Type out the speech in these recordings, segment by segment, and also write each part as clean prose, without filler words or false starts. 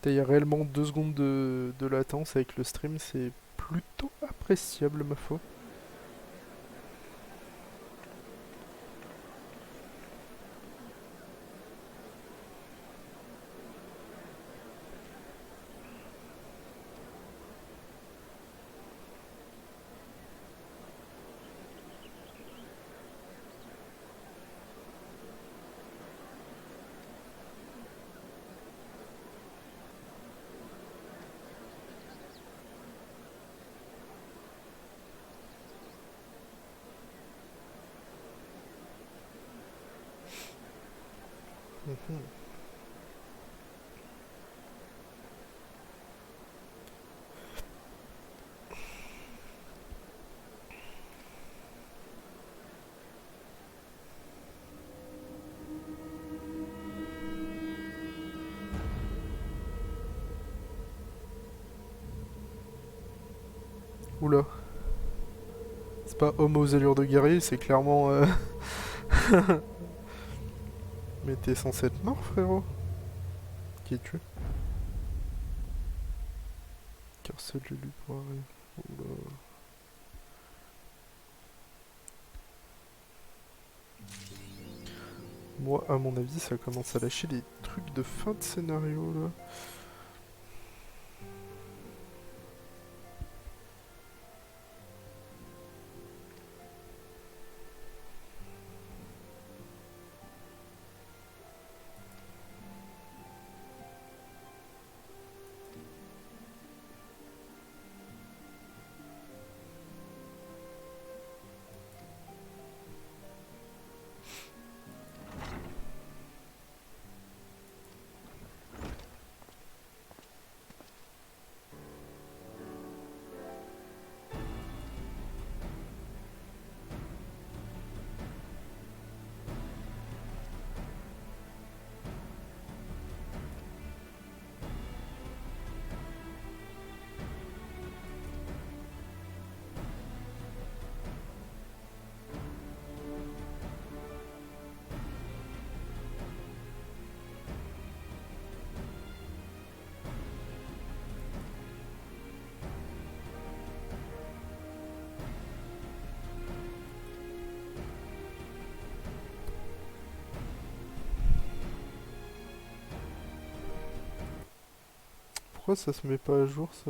Il y a réellement 2 secondes de latence avec le stream, c'est plutôt appréciable ma foi. Mhm. Oula, c'est pas homme aux allures de guerrier, c'est clairement... Mais t'es censé être mort frérot. Qui es-tu? Car seul je lui pourrai. Oula. Moi, à mon avis, ça commence à lâcher des trucs de fin de scénario là. Pourquoi ça se met pas à jour ça?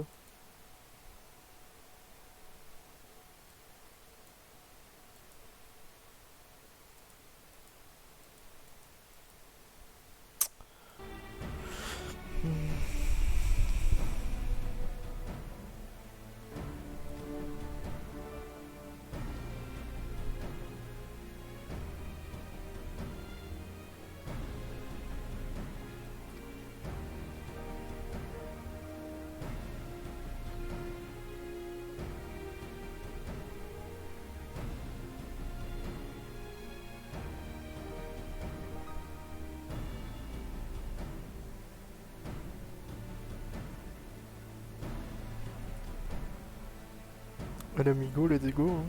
À l'amigo, les dégos. Hein.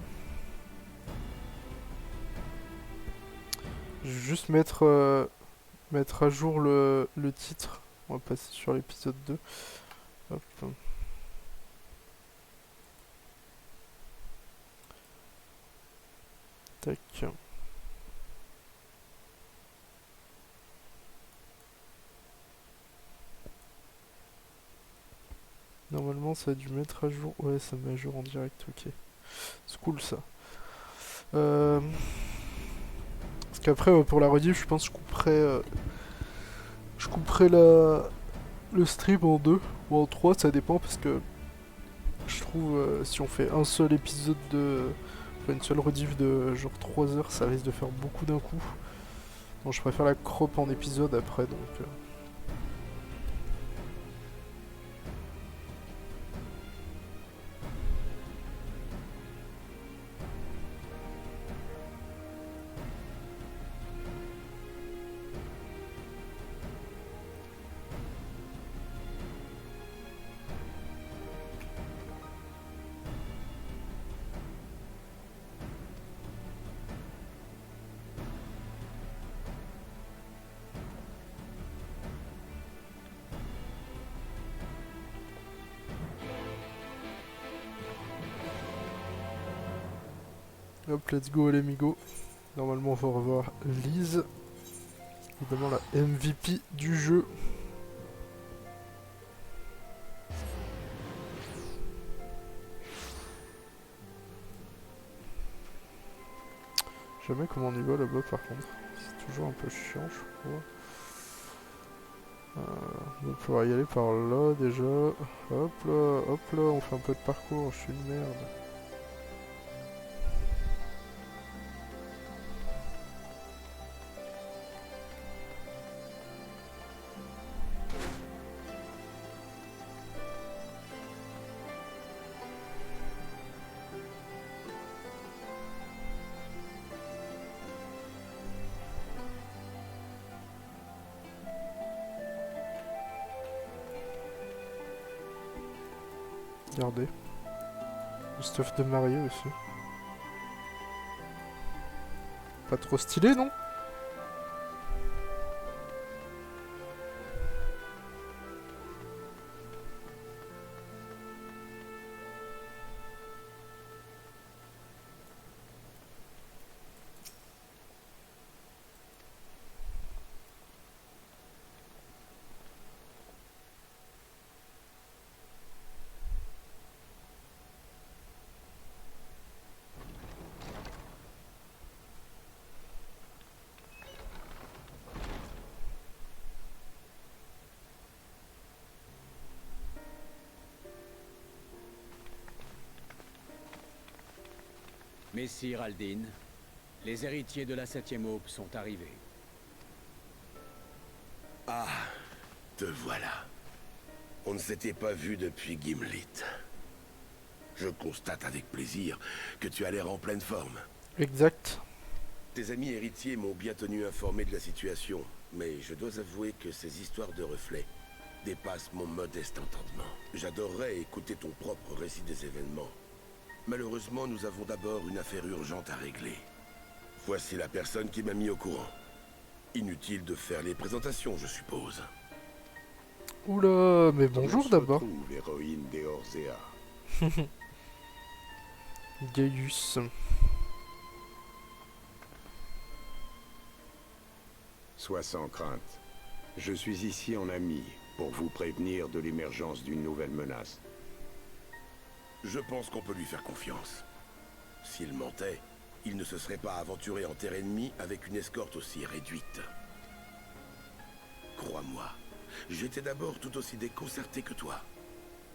Je vais juste mettre à jour le titre. On va passer sur l'épisode 2. Hop. Tac. Normalement, ça a dû mettre à jour. Ouais, ça met à jour en direct, ok. C'est cool ça. Parce qu'après, pour la rediff, je pense que je couperai le stream en deux ou en trois, ça dépend parce que je trouve si on fait un seul épisode enfin, une seule rediff de genre 3 heures, ça risque de faire beaucoup d'un coup. Donc je préfère la crop en épisode après donc. Hop, let's go les amigos. Normalement on va revoir Lise. Évidemment la MVP du jeu. Je sais jamais comment on y va là-bas par contre. C'est toujours un peu chiant je crois. On va pouvoir y aller par là déjà. Hop là, on fait un peu de parcours, je suis une merde. Regardez. Le stuff de mariée aussi. Pas trop stylé, non? Messire Aldin, les héritiers de la 7e aube sont arrivés. Ah, te voilà. On ne s'était pas vu depuis Gimlit. Je constate avec plaisir que tu as l'air en pleine forme. Exact. Tes amis héritiers m'ont bien tenu informé de la situation, mais je dois avouer que ces histoires de reflets dépassent mon modeste entendement. J'adorerais écouter ton propre récit des événements. Malheureusement, nous avons d'abord une affaire urgente à régler. Voici la personne qui m'a mis au courant. Inutile de faire les présentations, je suppose. Oula, mais bonjour d'abord. L'héroïne des Orzea. Gaius. Sois sans crainte. Je suis ici en ami pour vous prévenir de l'émergence d'une nouvelle menace. Je pense qu'on peut lui faire confiance. S'il mentait, il ne se serait pas aventuré en terre ennemie avec une escorte aussi réduite. Crois-moi, j'étais d'abord tout aussi déconcerté que toi.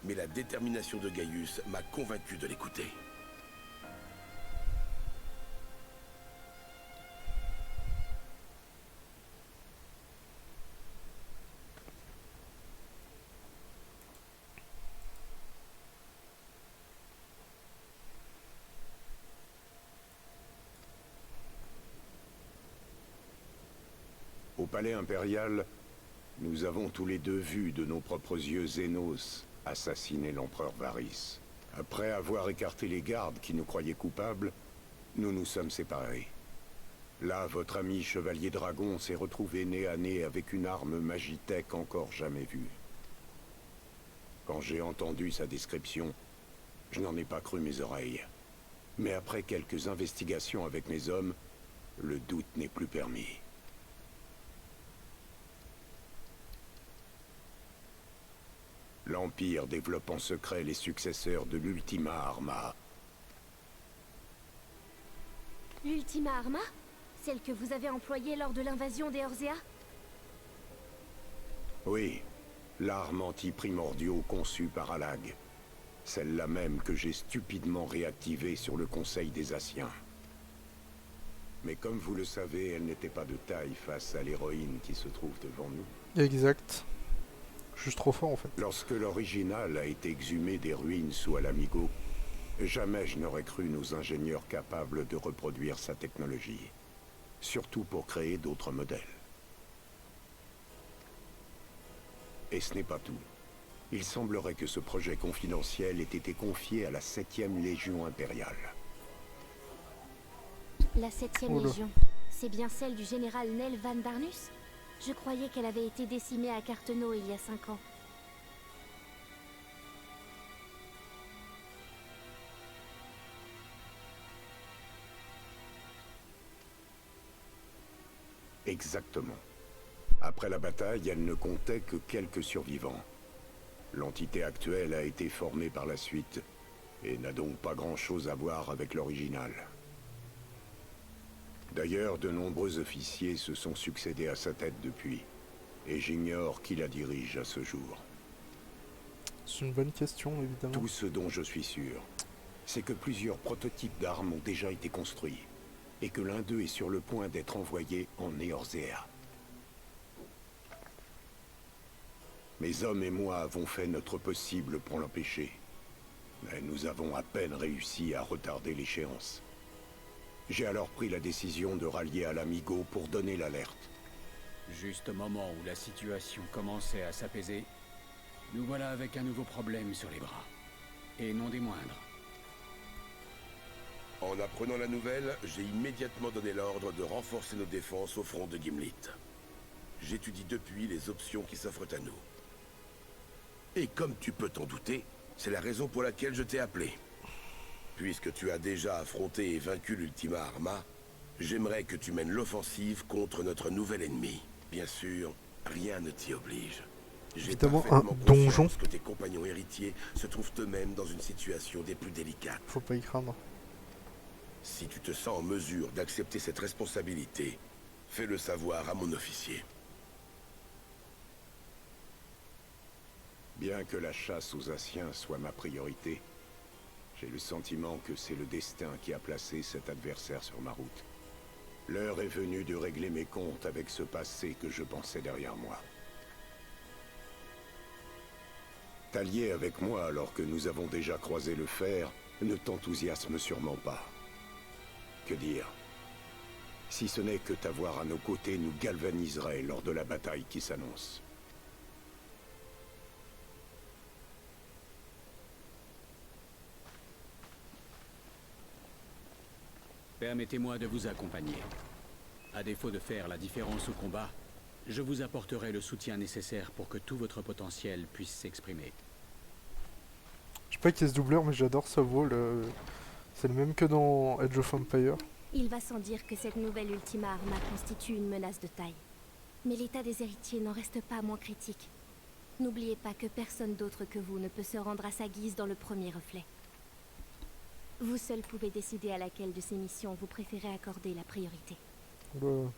Mais la détermination de Gaius m'a convaincu de l'écouter. Au palais impérial, nous avons tous les deux vu de nos propres yeux Zénos assassiner l'empereur Varys. Après avoir écarté les gardes qui nous croyaient coupables, nous nous sommes séparés. Là, votre ami chevalier dragon s'est retrouvé nez à nez avec une arme magitech encore jamais vue. Quand j'ai entendu sa description, je n'en ai pas cru mes oreilles. Mais après quelques investigations avec mes hommes, le doute n'est plus permis. L'Empire développe en secret les successeurs de l'Ultima Arma. L'Ultima Arma? Celle que vous avez employée lors de l'invasion des Orzea? Oui, l'arme anti-primordiaux conçue par Alag. Celle-là même que j'ai stupidement réactivée sur le Conseil des Asiens. Mais comme vous le savez, elle n'était pas de taille face à l'héroïne qui se trouve devant nous. Exact. Je suis trop fort en fait. Lorsque l'original a été exhumé des ruines sous Alamigo, jamais je n'aurais cru nos ingénieurs capables de reproduire sa technologie. Surtout pour créer d'autres modèles. Et ce n'est pas tout. Il semblerait que ce projet confidentiel ait été confié à la 7e Légion impériale. La 7e Oula. Légion, c'est bien celle du général Nel Van Darnus? Je croyais qu'elle avait été décimée à Carteno il y a 5 ans. Exactement. Après la bataille, elle ne comptait que quelques survivants. L'entité actuelle a été formée par la suite, et n'a donc pas grand-chose à voir avec l'original. D'ailleurs, de nombreux officiers se sont succédés à sa tête depuis, et j'ignore qui la dirige à ce jour. C'est une bonne question, évidemment. Tout ce dont je suis sûr, c'est que plusieurs prototypes d'armes ont déjà été construits, et que l'un d'eux est sur le point d'être envoyé en Eorzea. Mes hommes et moi avons fait notre possible pour l'empêcher, mais nous avons à peine réussi à retarder l'échéance. J'ai alors pris la décision de rallier à l'Amigo pour donner l'alerte. Juste au moment où la situation commençait à s'apaiser, nous voilà avec un nouveau problème sur les bras. Et non des moindres. En apprenant la nouvelle, j'ai immédiatement donné l'ordre de renforcer nos défenses au front de Gimlit. J'étudie depuis les options qui s'offrent à nous. Et comme tu peux t'en douter, c'est la raison pour laquelle je t'ai appelé. Puisque tu as déjà affronté et vaincu l'Ultima Arma, j'aimerais que tu mènes l'offensive contre notre nouvel ennemi. Bien sûr, rien ne t'y oblige. J'ai Évidemment, parfaitement un donjon. conscience que tes compagnons héritiers se trouvent eux-mêmes dans une situation des plus délicates. Faut pas y craindre. Si tu te sens en mesure d'accepter cette responsabilité, fais-le savoir à mon officier. Bien que la chasse aux Anciens soit ma priorité, j'ai le sentiment que c'est le destin qui a placé cet adversaire sur ma route. L'heure est venue de régler mes comptes avec ce passé que je pensais derrière moi. T'allier avec moi alors que nous avons déjà croisé le fer ne t'enthousiasme sûrement pas. Que dire? Si ce n'est que t'avoir à nos côtés nous galvaniserait lors de la bataille qui s'annonce. Permettez-moi de vous accompagner. À défaut de faire la différence au combat, je vous apporterai le soutien nécessaire pour que tout votre potentiel puisse s'exprimer. Je sais pas qui est ce doubleur, mais j'adore sa voix. C'est le même que dans Age of Empire. Il va sans dire que cette nouvelle Ultima Arma constitue une menace de taille. Mais l'état des héritiers n'en reste pas moins critique. N'oubliez pas que personne d'autre que vous ne peut se rendre à sa guise dans le premier reflet. Vous seul pouvez décider à laquelle de ces missions vous préférez accorder la priorité. Oula.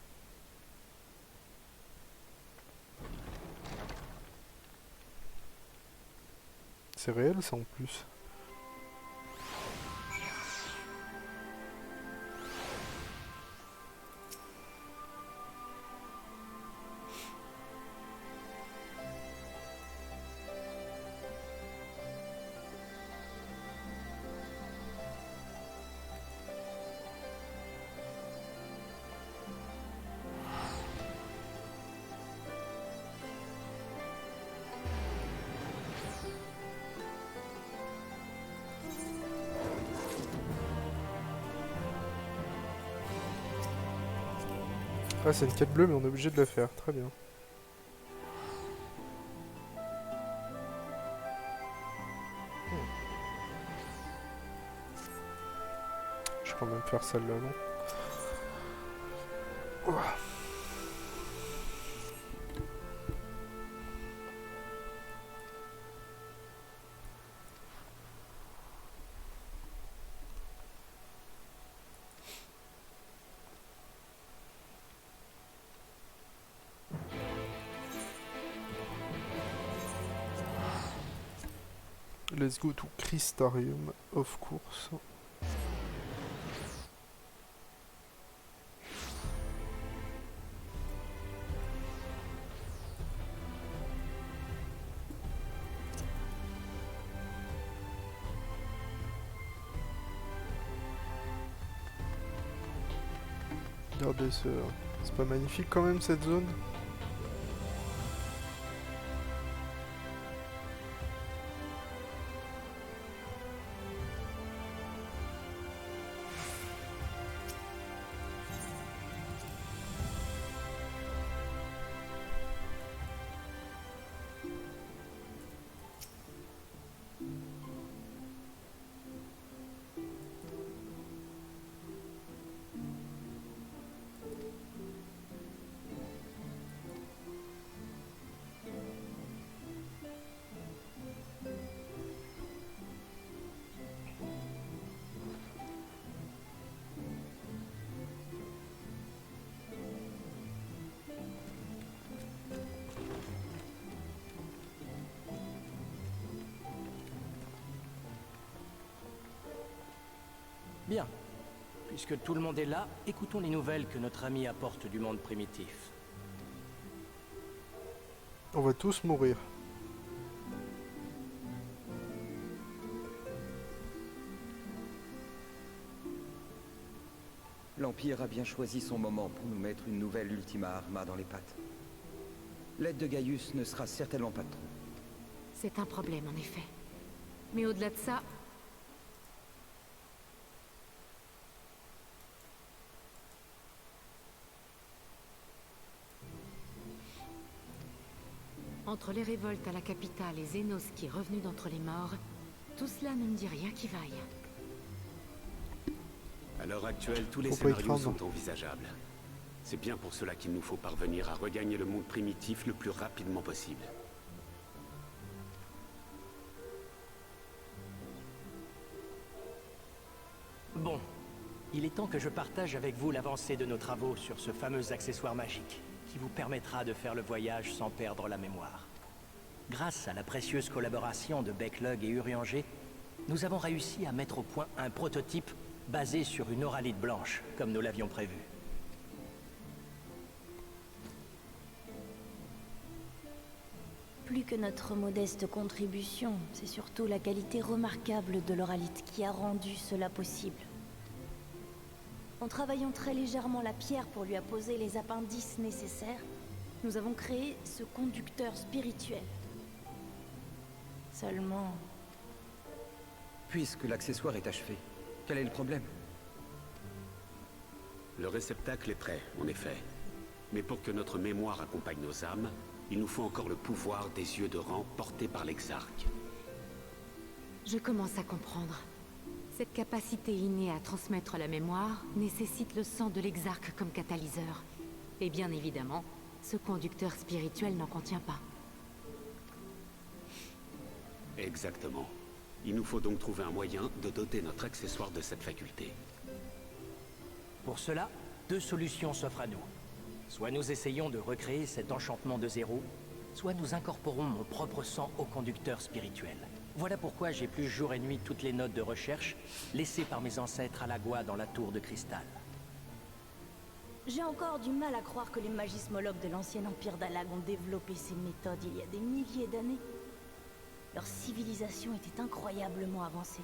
C'est réel ça en plus. Ah, c'est une quête bleue, mais on est obligé de la faire. Très bien. Je vais quand même faire celle-là, non? Ouah. Let's go to Crystarium, of course. Regardez ce... C'est pas magnifique quand même cette zone? bien. Puisque tout le monde est là, écoutons les nouvelles que notre ami apporte du monde primitif. On va tous mourir. L'Empire a bien choisi son moment pour nous mettre une nouvelle Ultima Arma dans les pattes. L'aide de Gaius ne sera certainement pas de trop. C'est un problème, en effet. Mais au-delà de ça... Entre les révoltes à la capitale et Zénos qui est revenu d'entre les morts, tout cela ne me dit rien qui vaille. À l'heure actuelle, tous les Faut pas y scénarios craindre. sont envisageables. C'est bien pour cela qu'il nous faut parvenir à regagner le monde primitif le plus rapidement possible. Bon, il est temps que je partage avec vous l'avancée de nos travaux sur ce fameux accessoire magique, qui vous permettra de faire le voyage sans perdre la mémoire. Grâce à la précieuse collaboration de Backlog et Urianger, nous avons réussi à mettre au point un prototype basé sur une auralite blanche, comme nous l'avions prévu. Plus que notre modeste contribution, c'est surtout la qualité remarquable de l'oralite qui a rendu cela possible. En travaillant très légèrement la pierre pour lui apposer les appendices nécessaires, nous avons créé ce conducteur spirituel. Seulement... Puisque l'accessoire est achevé, quel est le problème? Le réceptacle est prêt, en effet. Mais pour que notre mémoire accompagne nos âmes, il nous faut encore le pouvoir des yeux de rang portés par l'Exarque. Je commence à comprendre. Cette capacité innée à transmettre la mémoire nécessite le sang de l'Exarque comme catalyseur. Et bien évidemment, ce conducteur spirituel n'en contient pas. Exactement. Il nous faut donc trouver un moyen de doter notre accessoire de cette faculté. Pour cela, deux solutions s'offrent à nous. Soit nous essayons de recréer cet enchantement de zéro, soit nous incorporons mon propre sang au conducteur spirituel. Voilà pourquoi j'épluche jour et nuit toutes les notes de recherche laissées par mes ancêtres à Lagua dans la tour de cristal. J'ai encore du mal à croire que les magismologues de l'ancien empire d'Alag ont développé ces méthodes il y a des milliers d'années. Leur civilisation était incroyablement avancée.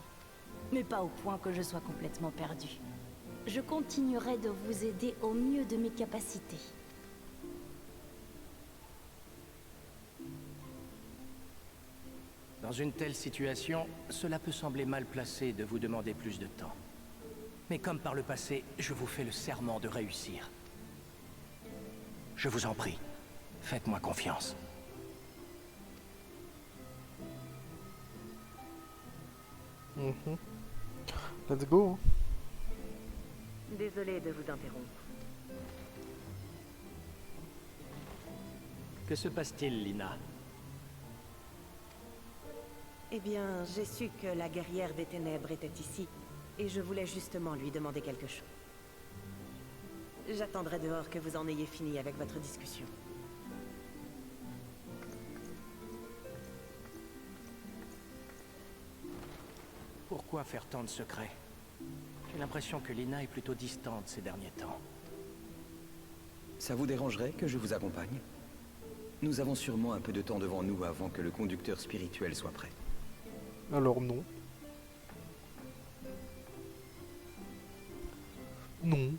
Mais pas au point que je sois complètement perdu. Je continuerai de vous aider au mieux de mes capacités. Dans une telle situation, cela peut sembler mal placé de vous demander plus de temps. Mais comme par le passé, je vous fais le serment de réussir. Je vous en prie, faites-moi confiance. Let's go. Désolée de vous interrompre. Que se passe-t-il, Lina? Eh bien, j'ai su que la guerrière des ténèbres était ici, et je voulais justement lui demander quelque chose. J'attendrai dehors que vous en ayez fini avec votre discussion. Pourquoi faire tant de secrets? J'ai l'impression que Lina est plutôt distante ces derniers temps. Ça vous dérangerait que je vous accompagne? Nous avons sûrement un peu de temps devant nous avant que le conducteur spirituel soit prêt. Alors non. Non.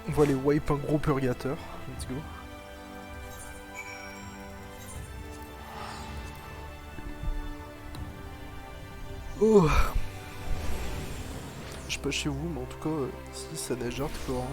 On va aller wipe un gros purgateur. Let's go. Oh. Je sais pas chez vous, mais en tout cas, si ça neige hardcore.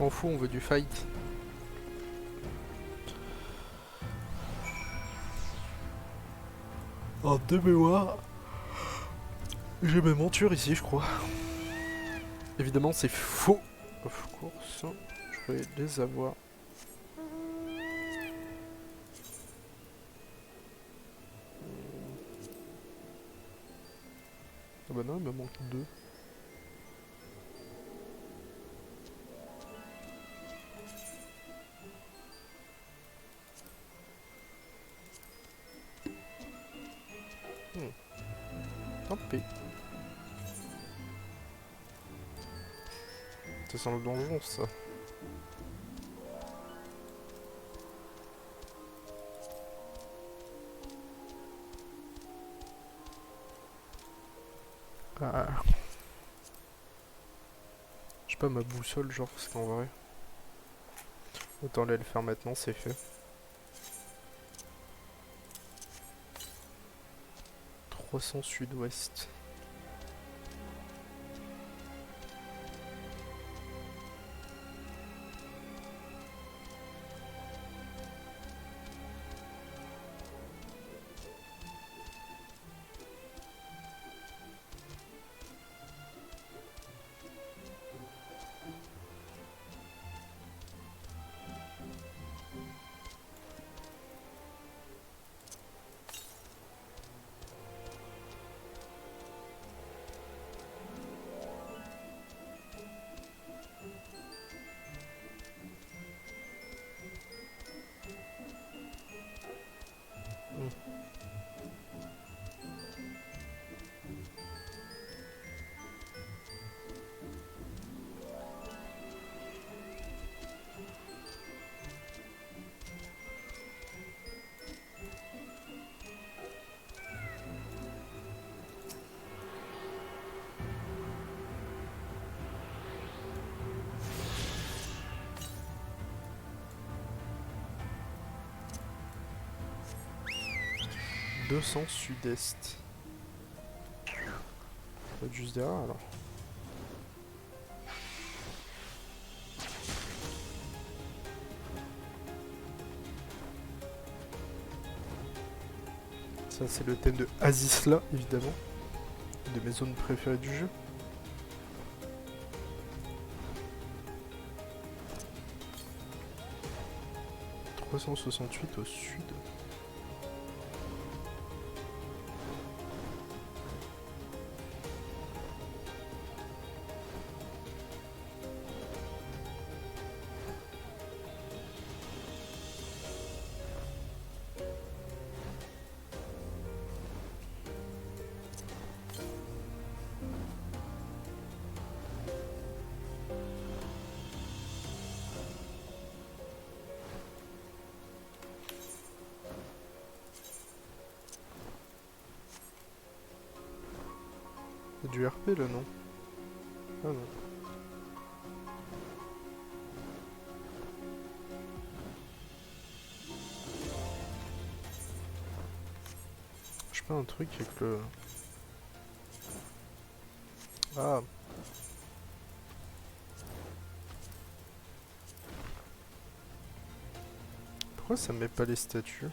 On fout, on veut du fight. En de mémoire, j'ai mes montures ici, je crois. Évidemment, c'est faux. Of course, je vais les avoir. Ah bah non, il me manque 2. Tant pis. Ça sent le donjon, ça. Ah. J'ai pas ma boussole, genre, parce qu'en vrai... Autant aller le faire maintenant, c'est fait. 300 sud-ouest. 200 sud-est. Ça va être juste derrière alors. Ça c'est le thème de Azisla évidemment. Une de mes zones préférées du jeu. « 368 au sud. » Il y a du RP là, non? Ah non. Je sais pas un truc avec le... Ah. Pourquoi ça me met pas les statues?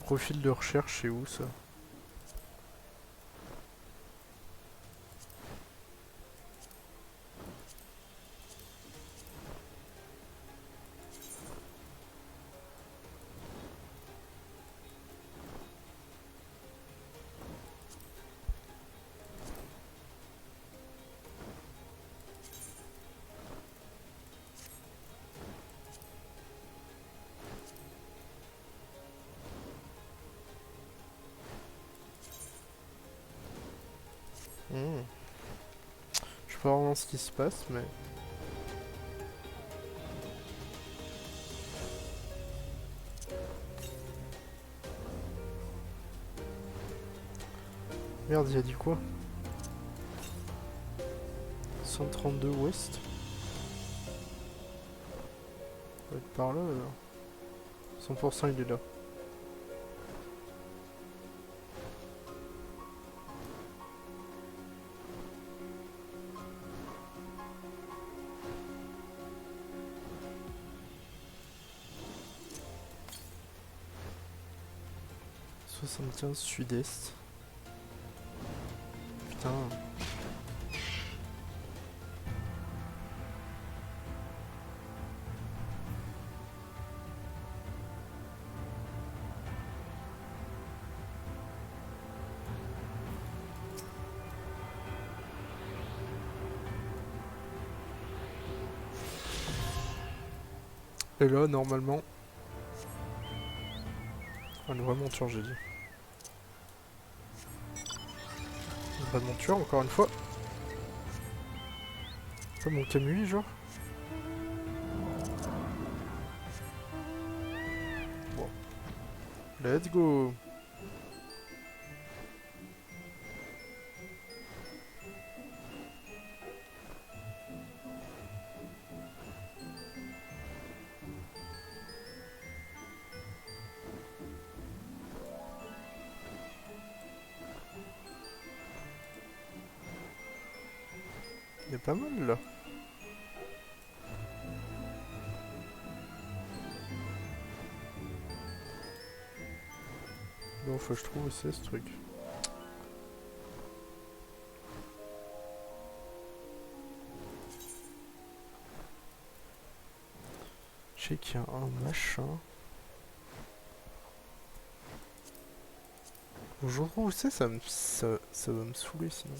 Profil de recherche, c'est où ça? Je sais pas vraiment ce qui se passe, mais... Merde, il a dit quoi? 132 ouest. On va être par là alors. 100% il est là. « 75 sud-est. » Putain. Et là, normalement... Ah, une vraie monture, j'ai dit. Une vraie monture, encore une fois. Pas mon Camui, genre. Bon. Let's go. Il y a pas mal là. Bon, faut que je trouve où c'est ce truc. Je sais qu'il y a un machin. Aujourd'hui où c'est, ça va me saouler sinon.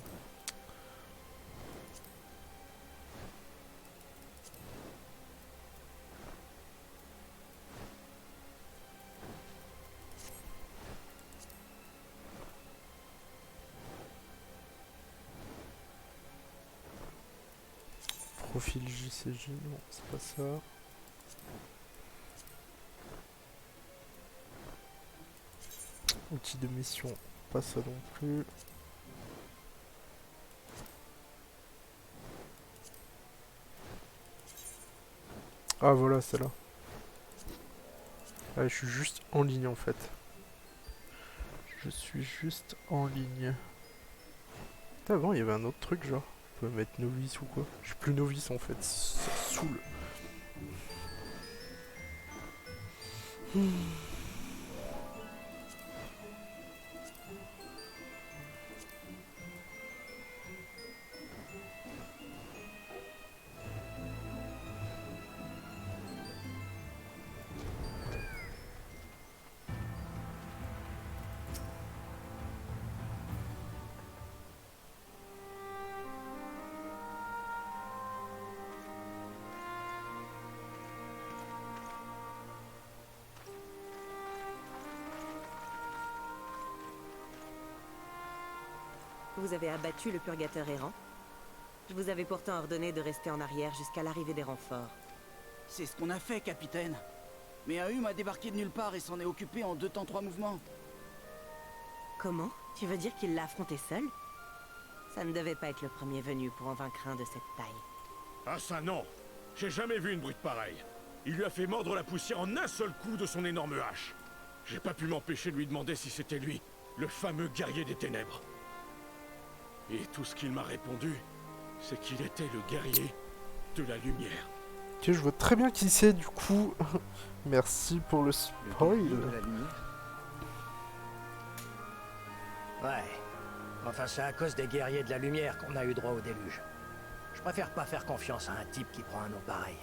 Profil JCJ, non, c'est pas ça. Outils de mission, pas ça non plus. Ah voilà, celle-là. Ah, je suis juste en ligne en fait. Je suis juste en ligne. Putain, avant, il y avait un autre truc, genre. On peut mettre novice ou quoi. Je suis plus novice en fait, ça saoule. Vous avez abattu le purgateur errant. Je vous avais pourtant ordonné de rester en arrière jusqu'à l'arrivée des renforts. C'est ce qu'on a fait, capitaine. Mais Aum a débarqué de nulle part et s'en est occupé en 2 temps 3 mouvements. Comment? Tu veux dire qu'il l'a affronté seul? Ça ne devait pas être le premier venu pour en vaincre un de cette taille. Ah ça non! J'ai jamais vu une brute pareille. Il lui a fait mordre la poussière en un seul coup de son énorme hache. J'ai pas pu m'empêcher de lui demander si c'était lui, le fameux guerrier des ténèbres. Et tout ce qu'il m'a répondu, c'est qu'il était le guerrier de la lumière. Ok, je vois très bien qui c'est du coup. Merci pour le spoil. Ouais. Enfin, c'est à cause des guerriers de la lumière qu'on a eu droit au déluge. Je préfère pas faire confiance à un type qui prend un nom pareil.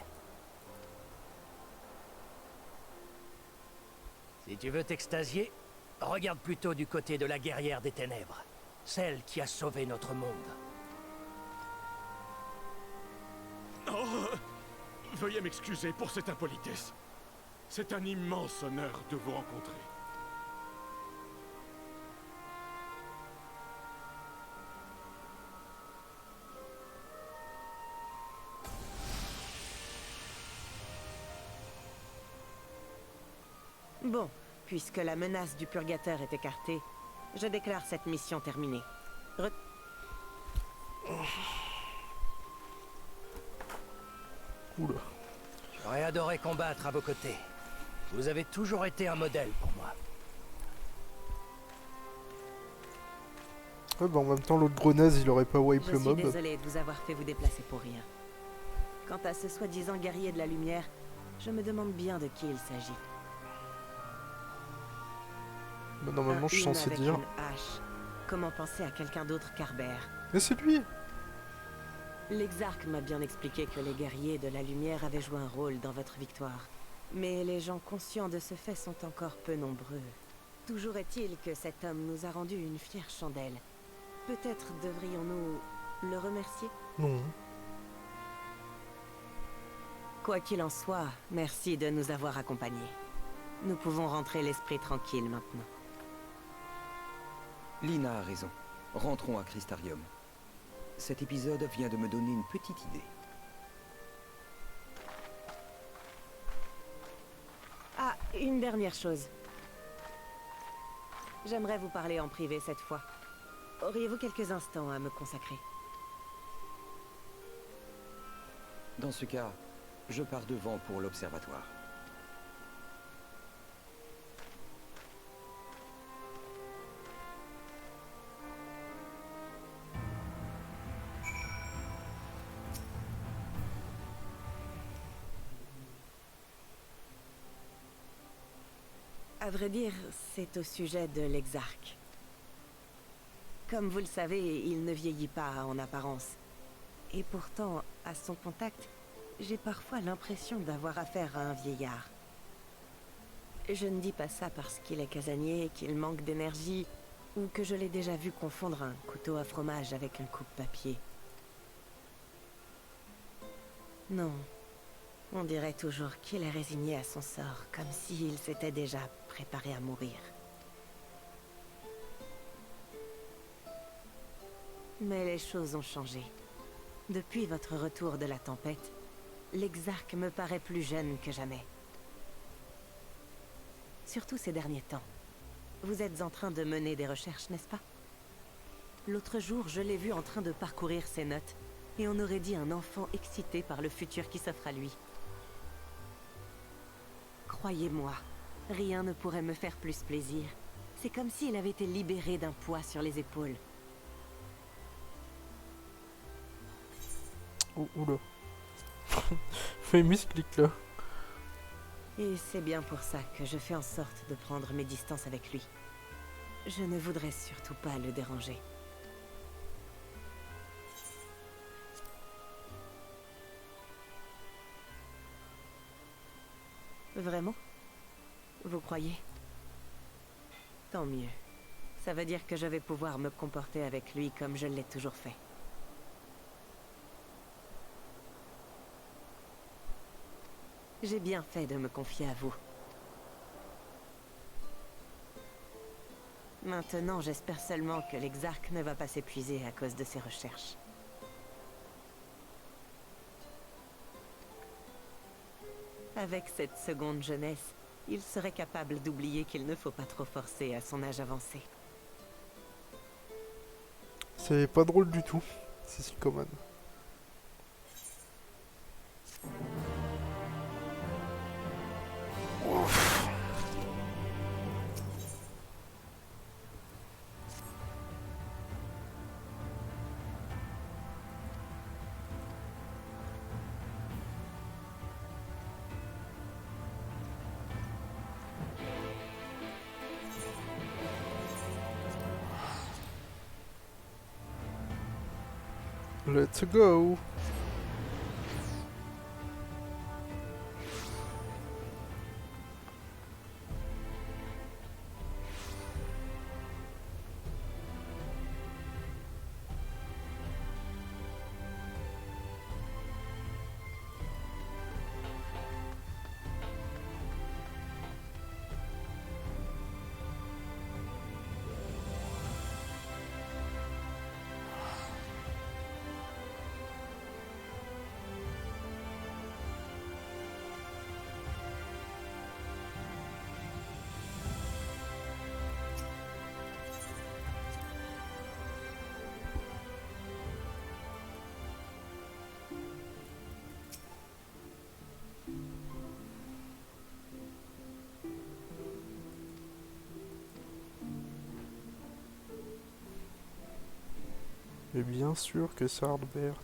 Si tu veux t'extasier, regarde plutôt du côté de la guerrière des ténèbres. Celle qui a sauvé notre monde. Oh, veuillez m'excuser pour cette impolitesse. C'est un immense honneur de vous rencontrer. Bon, puisque la menace du purgateur est écartée, je déclare cette mission terminée. Oula. J'aurais adoré combattre à vos côtés. Vous avez toujours été un modèle pour moi. Ouais, bah en même temps, l'autre grenaise, il aurait pas wipe le mob. Je suis désolé de vous avoir fait vous déplacer pour rien. Quant à ce soi-disant guerrier de la lumière, je me demande bien de qui il s'agit. Bah, normalement, je suis censé avec dire. Une hache. Comment penser à quelqu'un d'autre qu'Harbert? Mais c'est lui! L'exarque m'a bien expliqué que les guerriers de la lumière avaient joué un rôle dans votre victoire. Mais les gens conscients de ce fait sont encore peu nombreux. Toujours est-il que cet homme nous a rendu une fière chandelle. Peut-être devrions-nous le remercier? Non. Quoi qu'il en soit, merci de nous avoir accompagnés. Nous pouvons rentrer l'esprit tranquille maintenant. Lina a raison. Rentrons à Crystarium. Cet épisode vient de me donner une petite idée. Ah, une dernière chose. J'aimerais vous parler en privé cette fois. Auriez-vous quelques instants à me consacrer? Dans ce cas, je pars devant pour l'observatoire. À vrai dire, c'est au sujet de l'exarque. Comme vous le savez, il ne vieillit pas en apparence. Et pourtant, à son contact, j'ai parfois l'impression d'avoir affaire à un vieillard. Je ne dis pas ça parce qu'il est casanier, qu'il manque d'énergie, Ou que je l'ai déjà vu confondre un couteau à fromage avec un coupe-papier. Non. On dirait toujours qu'il est résigné à son sort, comme s'il s'était déjà préparé à mourir. Mais les choses ont changé. Depuis votre retour de la tempête, l'Exarque me paraît plus jeune que jamais. Surtout ces derniers temps. Vous êtes en train de mener des recherches, n'est-ce pas? L'autre jour, je l'ai vu en train de parcourir ses notes, et on aurait dit un enfant excité par le futur qui s'offre à lui. Croyez-moi, rien ne pourrait me faire plus plaisir. C'est comme s'il avait été libéré d'un poids sur les épaules. Oh, oula. Fais misclic là. Et c'est bien pour ça que je fais en sorte de prendre mes distances avec lui. Je ne voudrais surtout pas le déranger. Vraiment? Vous croyez? Tant mieux. Ça veut dire que je vais pouvoir me comporter avec lui comme je l'ai toujours fait. J'ai bien fait de me confier à vous. Maintenant, j'espère seulement que l'Exarque ne va pas s'épuiser à cause de ses recherches. Avec cette seconde jeunesse, il serait capable d'oublier qu'il ne faut pas trop forcer à son âge avancé. C'est pas drôle du tout, Cécile Coman. Let's go. Mais bien sûr que c'est Harbert.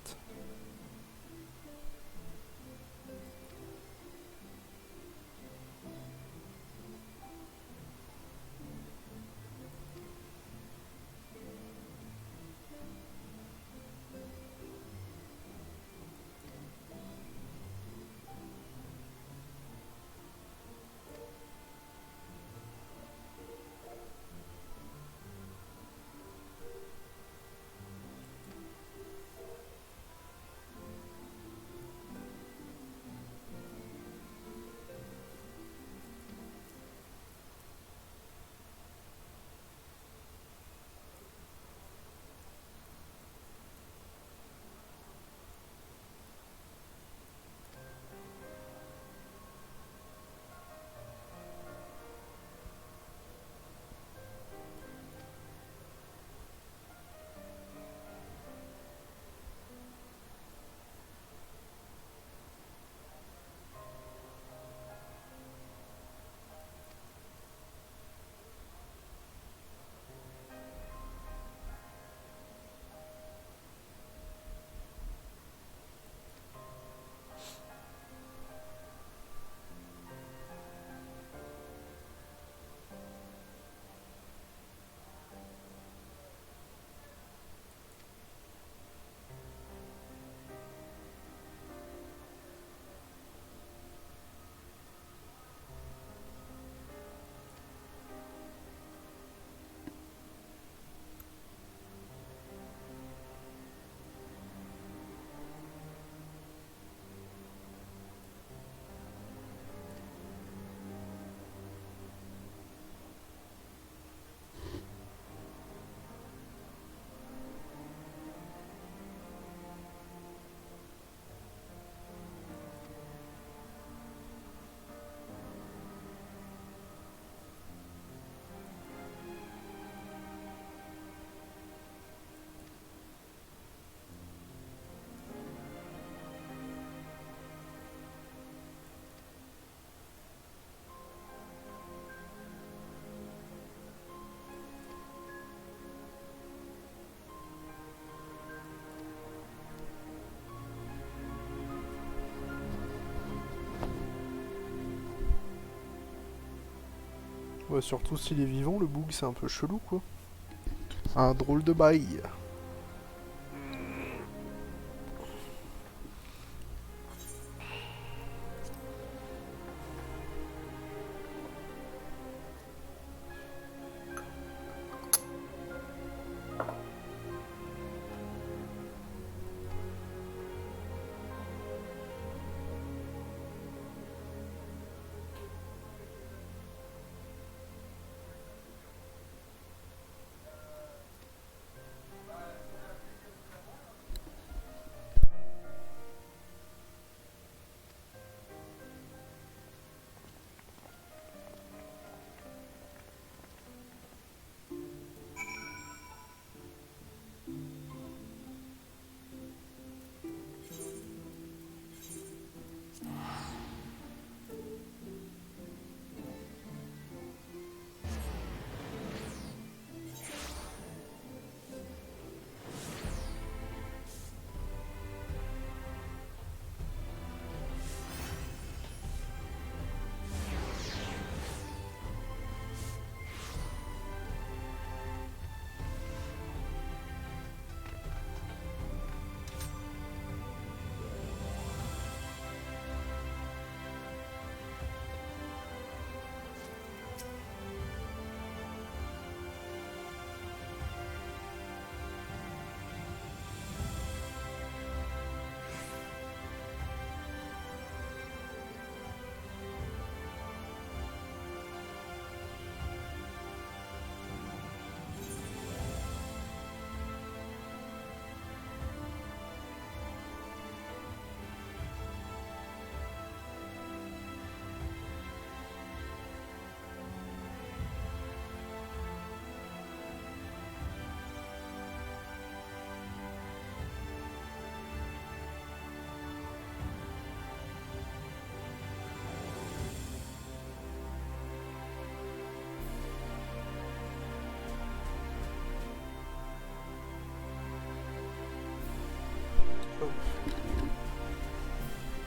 Ouais, surtout s'il est vivant, le boug c'est un peu chelou quoi. Un drôle de bail.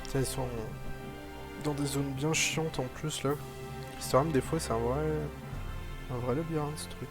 Ça, ils sont dans des zones bien chiantes en plus là. Storm des fois c'est un vrai labyrinthe ce truc.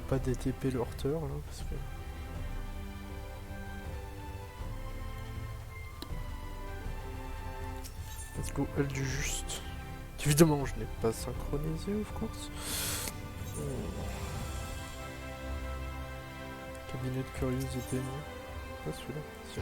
Pas DTP le heurteur là parce que. Let's go, L du juste. Évidemment je n'ai pas synchronisé of course. Cabinet de curiosité, non. Pas celui-là. Si.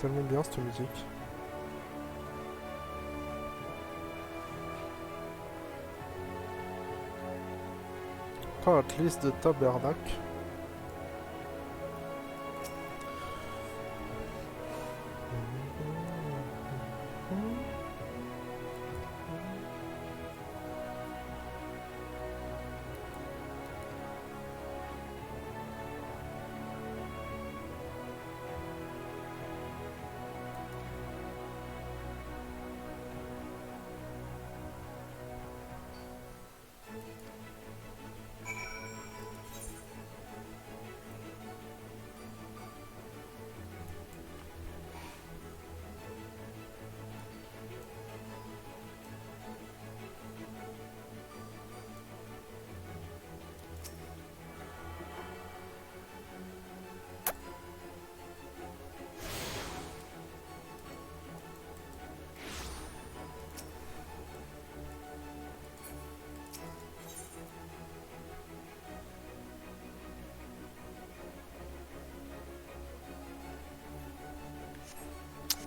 Tellement bien cette musique. Encore Atlas de Tabernacle.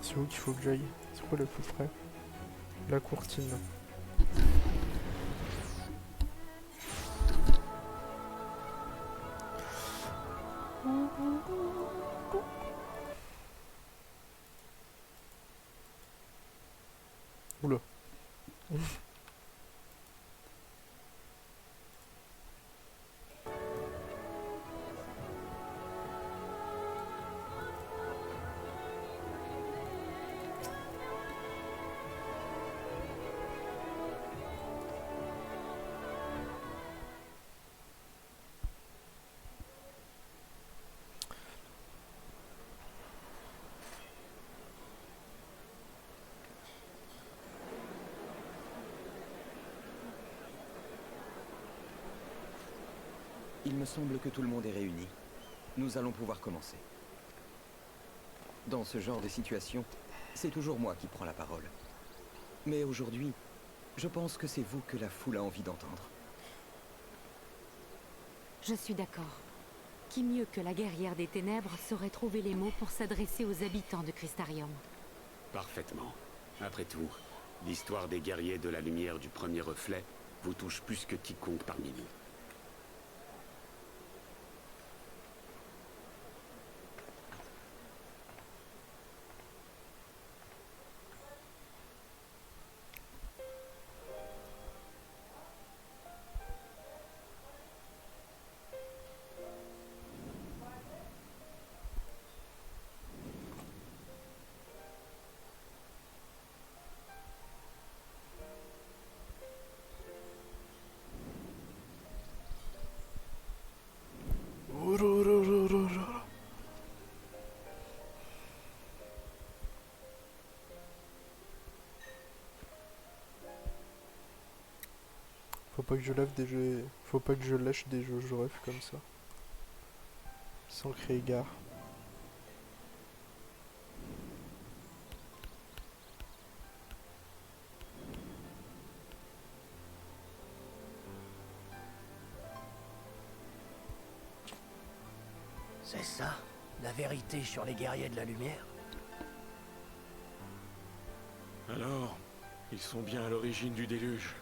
C'est où qu'il faut que j'aille? C'est quoi le plus près? La courtine. Oula. Il me semble que tout le monde est réuni. Nous allons pouvoir commencer. Dans ce genre de situation, c'est toujours moi qui prends la parole. Mais aujourd'hui, je pense que c'est vous que la foule a envie d'entendre. Je suis d'accord. Qui mieux que la guerrière des ténèbres saurait trouver les mots pour s'adresser aux habitants de Crystarium? Parfaitement. Après tout, l'histoire des guerriers de la lumière du premier reflet vous touche plus que quiconque parmi nous. Faut pas que je lève des jeux. Faut pas que je lâche des jeux rêve comme ça. Sans créer gare. C'est ça, la vérité sur les guerriers de la lumière? Alors, ils sont bien à l'origine du déluge.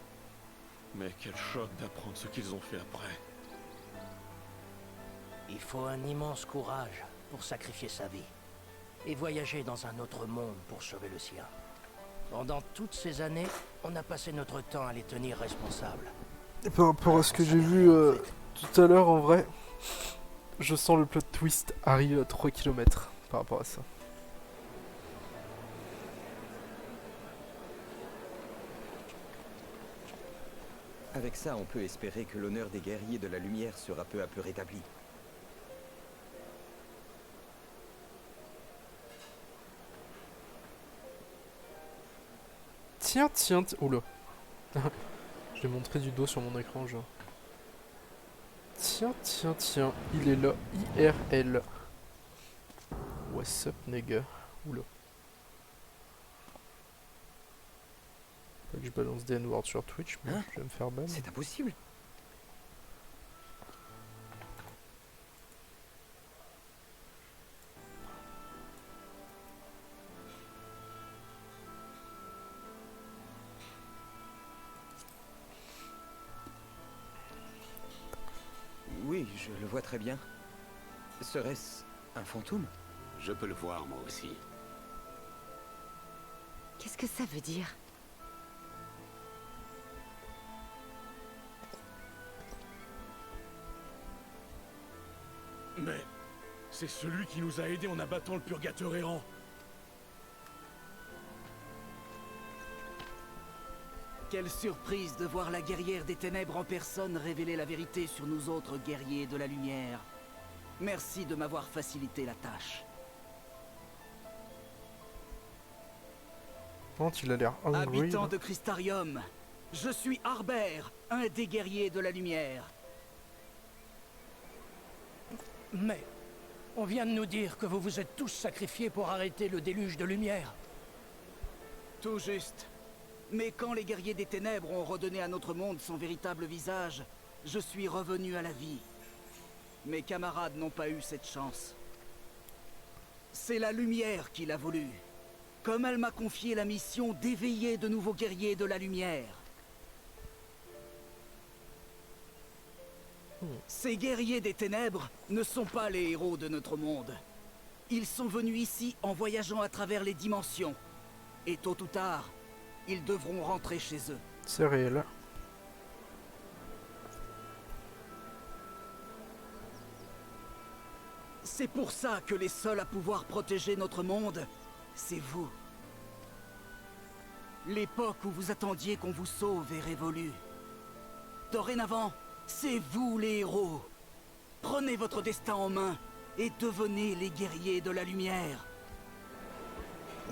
Mais quel choc d'apprendre ce qu'ils ont fait après. Il faut un immense courage pour sacrifier sa vie et voyager dans un autre monde pour sauver le sien. Pendant toutes ces années, on a passé notre temps à les tenir responsables. Et par rapport à ce que j'ai vu tout à l'heure, en vrai, je sens le plot twist arrive à 3 km par rapport à ça. Avec ça, on peut espérer que l'honneur des guerriers de la lumière sera peu à peu rétabli. Tiens. Oula. Je l'ai montré du dos sur mon écran, genre. Tiens. Il est là. IRL. What's up, nigga? Oula. Faut que je balance des N-words sur Twitch, mais je vais me faire ban. C'est impossible. Je le vois très bien. Serait-ce un fantôme? Je peux le voir, moi aussi. Qu'est-ce que ça veut dire? Mais c'est celui qui nous a aidés en abattant le purgateur errant. Quelle surprise de voir la guerrière des ténèbres en personne révéler la vérité sur nous autres guerriers de la lumière. Merci de m'avoir facilité la tâche. Il a l'air hungry. Habitant de Crystarium, je suis Harbert, un des guerriers de la lumière. Mais on vient de nous dire que vous vous êtes tous sacrifiés pour arrêter le déluge de lumière. Tout juste. Mais quand les guerriers des ténèbres ont redonné à notre monde son véritable visage, je suis revenu à la vie. Mes camarades n'ont pas eu cette chance. C'est la lumière qui l'a voulu. Comme elle m'a confié la mission d'éveiller de nouveaux guerriers de la lumière. Ces guerriers des ténèbres ne sont pas les héros de notre monde. Ils sont venus ici en voyageant à travers les dimensions. Et tôt ou tard, ils devront rentrer chez eux. C'est réel. C'est pour ça que les seuls à pouvoir protéger notre monde, c'est vous. L'époque où vous attendiez qu'on vous sauve est révolue. Dorénavant, c'est vous les héros. Prenez votre destin en main et devenez les guerriers de la lumière.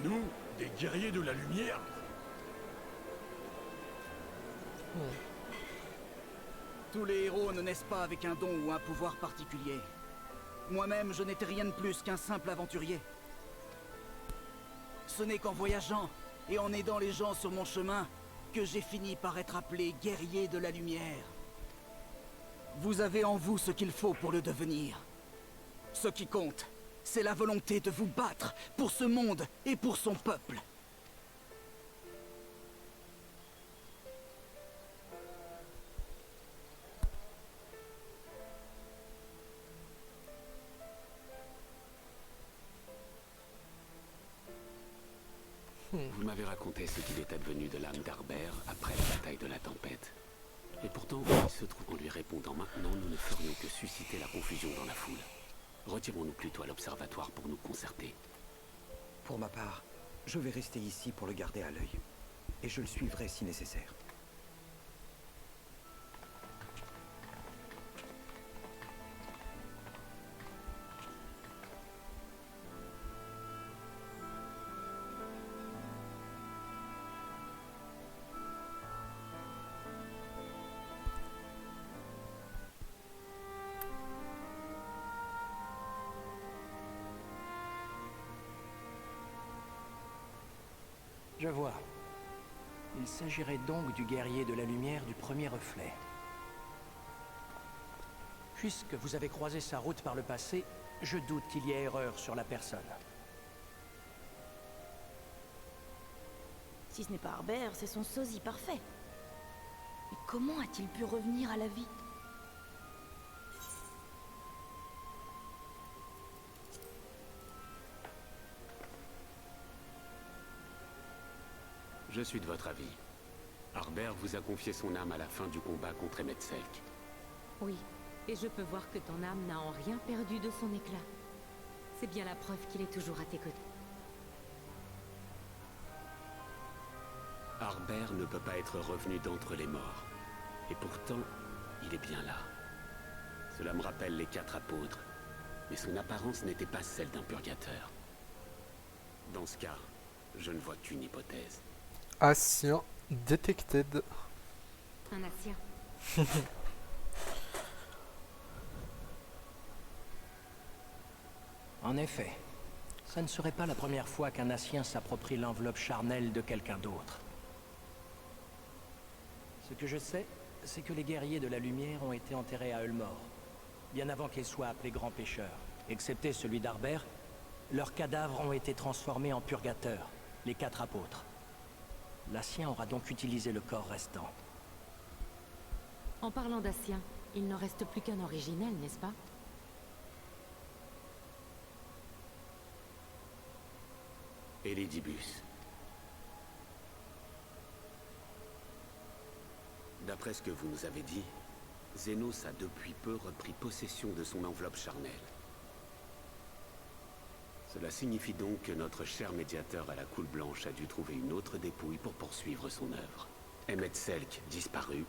Nous, des guerriers de la lumière? Tous les héros ne naissent pas avec un don ou un pouvoir particulier. Moi-même, je n'étais rien de plus qu'un simple aventurier. Ce n'est qu'en voyageant et en aidant les gens sur mon chemin que j'ai fini par être appelé guerrier de la lumière. Vous avez en vous ce qu'il faut pour le devenir. Ce qui compte, c'est la volonté de vous battre pour ce monde et pour son peuple. Vous m'avez raconté ce qu'il est advenu de l'âme d'Harbert après la bataille de la tempête. Et pourtant, il se trouve qu'en lui répondant maintenant, nous ne ferions que susciter la confusion dans la foule. Retirons-nous plutôt à l'observatoire pour nous concerter. Pour ma part, je vais rester ici pour le garder à l'œil. Et je le suivrai si nécessaire. Je vois. Il s'agirait donc du guerrier de la lumière du premier reflet. Puisque vous avez croisé sa route par le passé, je doute qu'il y ait erreur sur la personne. Si ce n'est pas Harbert, c'est son sosie parfait. Mais comment a-t-il pu revenir à la vie? Je suis de votre avis. Harbert vous a confié son âme à la fin du combat contre Emetselk. Oui, et je peux voir que ton âme n'a en rien perdu de son éclat. C'est bien la preuve qu'il est toujours à tes côtés. Harbert ne peut pas être revenu d'entre les morts. Et pourtant, il est bien là. Cela me rappelle les 4 apôtres. Mais son apparence n'était pas celle d'un purgateur. Dans ce cas, je ne vois qu'une hypothèse. Assien detected. Un Assien. En effet, ça ne serait pas la première fois qu'un Assien s'approprie l'enveloppe charnelle de quelqu'un d'autre. Ce que je sais, c'est que les guerriers de la lumière ont été enterrés à Ulmor, bien avant qu'ils soient appelés grands pêcheurs. Excepté celui d'Harbert, leurs cadavres ont été transformés en purgateurs, les 4 apôtres. L'Assien aura donc utilisé le corps restant. En parlant d'Assien, Il n'en reste plus qu'un originel, n'est-ce pas? Elidibus. D'après ce que vous nous avez dit, Zénos a depuis peu repris possession de son enveloppe charnelle. Cela signifie donc que notre cher médiateur à la coule blanche a dû trouver une autre dépouille pour poursuivre son œuvre. Emmet Selk disparu,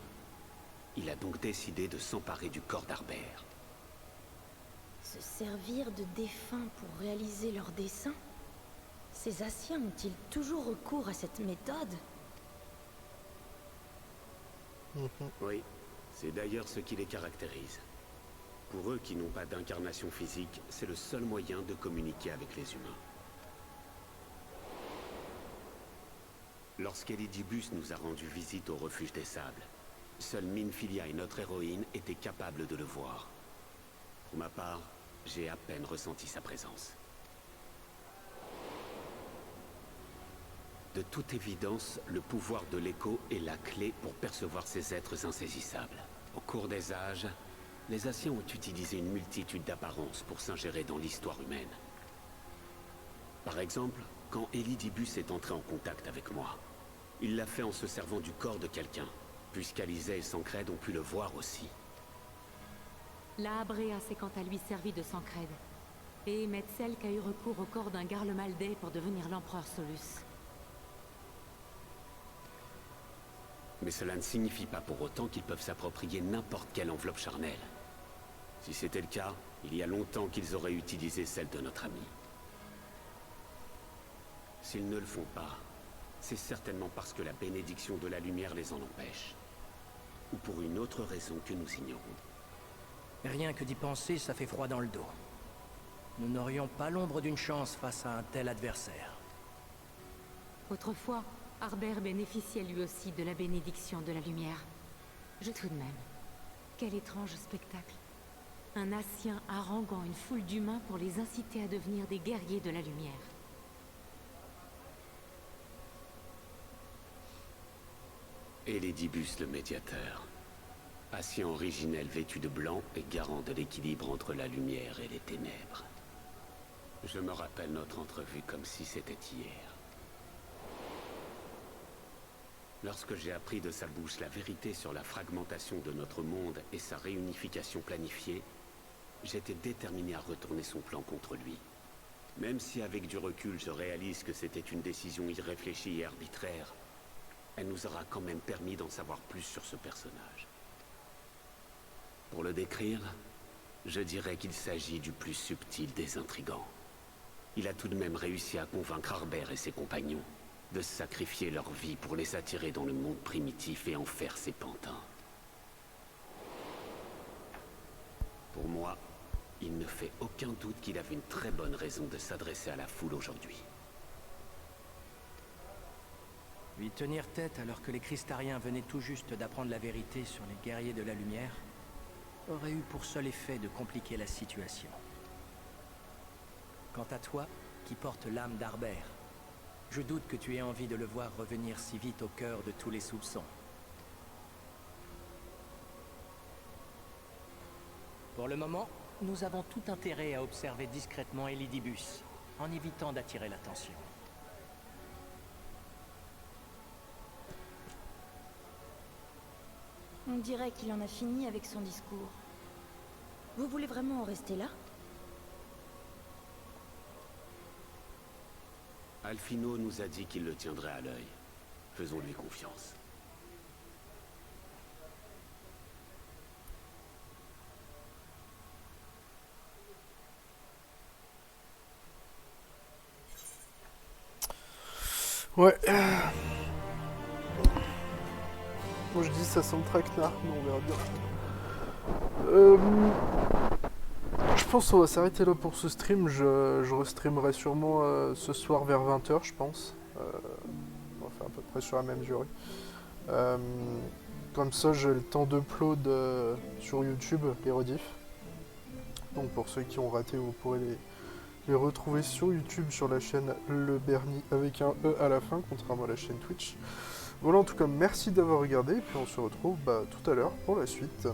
il a donc décidé de s'emparer du corps d'Harbert. Se servir de défunts pour réaliser leurs desseins? Ces Asciens ont-ils toujours recours à cette méthode? Oui, c'est d'ailleurs ce qui les caractérise. Pour eux qui n'ont pas d'incarnation physique, c'est le seul moyen de communiquer avec les humains. Lorsqu'Elidibus nous a rendu visite au refuge des sables, seule Minfilia et notre héroïne étaient capables de le voir. Pour ma part, j'ai à peine ressenti sa présence. De toute évidence, le pouvoir de l'écho est la clé pour percevoir ces êtres insaisissables. Au cours des âges, les Asciens ont utilisé une multitude d'apparences pour s'ingérer dans l'histoire humaine. Par exemple, quand Elidibus est entré en contact avec moi, il l'a fait en se servant du corps de quelqu'un, puisqu'Alizé et Sancred ont pu le voir aussi. La Abrea s'est quant à lui servi de Sancred, et Emmet Selk a eu recours au corps d'un Garlemaldais pour devenir l'empereur Solus. Mais cela ne signifie pas pour autant qu'ils peuvent s'approprier n'importe quelle enveloppe charnelle. Si c'était le cas, il y a longtemps qu'ils auraient utilisé celle de notre ami. S'ils ne le font pas, c'est certainement parce que la bénédiction de la lumière les en empêche. Ou pour une autre raison que nous ignorons. Rien que d'y penser, ça fait froid dans le dos. Nous n'aurions pas l'ombre d'une chance face à un tel adversaire. Autrefois, Harbert bénéficiait lui aussi de la bénédiction de la lumière. Tout de même, quel étrange spectacle. Un Ascien haranguant une foule d'humains pour les inciter à devenir des guerriers de la lumière. Elidibus le médiateur. Ascien originel vêtu de blanc et garant de l'équilibre entre la lumière et les ténèbres. Je me rappelle notre entrevue comme si c'était hier. Lorsque j'ai appris de sa bouche la vérité sur la fragmentation de notre monde et sa réunification planifiée, j'étais déterminé à retourner son plan contre lui. Même si avec du recul je réalise que c'était une décision irréfléchie et arbitraire, elle nous aura quand même permis d'en savoir plus sur ce personnage. Pour le décrire, je dirais qu'il s'agit du plus subtil des intrigants. Il a tout de même réussi à convaincre Harbert et ses compagnons de sacrifier leur vie pour les attirer dans le monde primitif et en faire ses pantins. Pour moi, il ne fait aucun doute qu'il avait une très bonne raison de s'adresser à la foule aujourd'hui. Lui tenir tête alors que les Crystariens venaient tout juste d'apprendre la vérité sur les guerriers de la lumière aurait eu pour seul effet de compliquer la situation. Quant à toi, qui portes l'âme d'Harbert, je doute que tu aies envie de le voir revenir si vite au cœur de tous les soupçons. Pour le moment, nous avons tout intérêt à observer discrètement Elidibus, en évitant d'attirer l'attention. On dirait qu'il en a fini avec son discours. Vous voulez vraiment en rester là? Alphino nous a dit qu'il le tiendrait à l'œil. Faisons-lui confiance. Ouais. Moi je dis ça sent le traquenard, mais on verra bien. Je pense qu'on va s'arrêter là pour ce stream. Je restreamerai sûrement ce soir vers 20h, je pense. On va faire à peu près sur la même durée. Comme ça, j'ai le temps d'upload sur YouTube, les rediffs. Donc pour ceux qui ont raté, vous pourrez les retrouver sur YouTube, sur la chaîne Le Bernie avec un E à la fin, contrairement à la chaîne Twitch. Voilà, en tout cas, merci d'avoir regardé, et puis on se retrouve tout à l'heure pour la suite.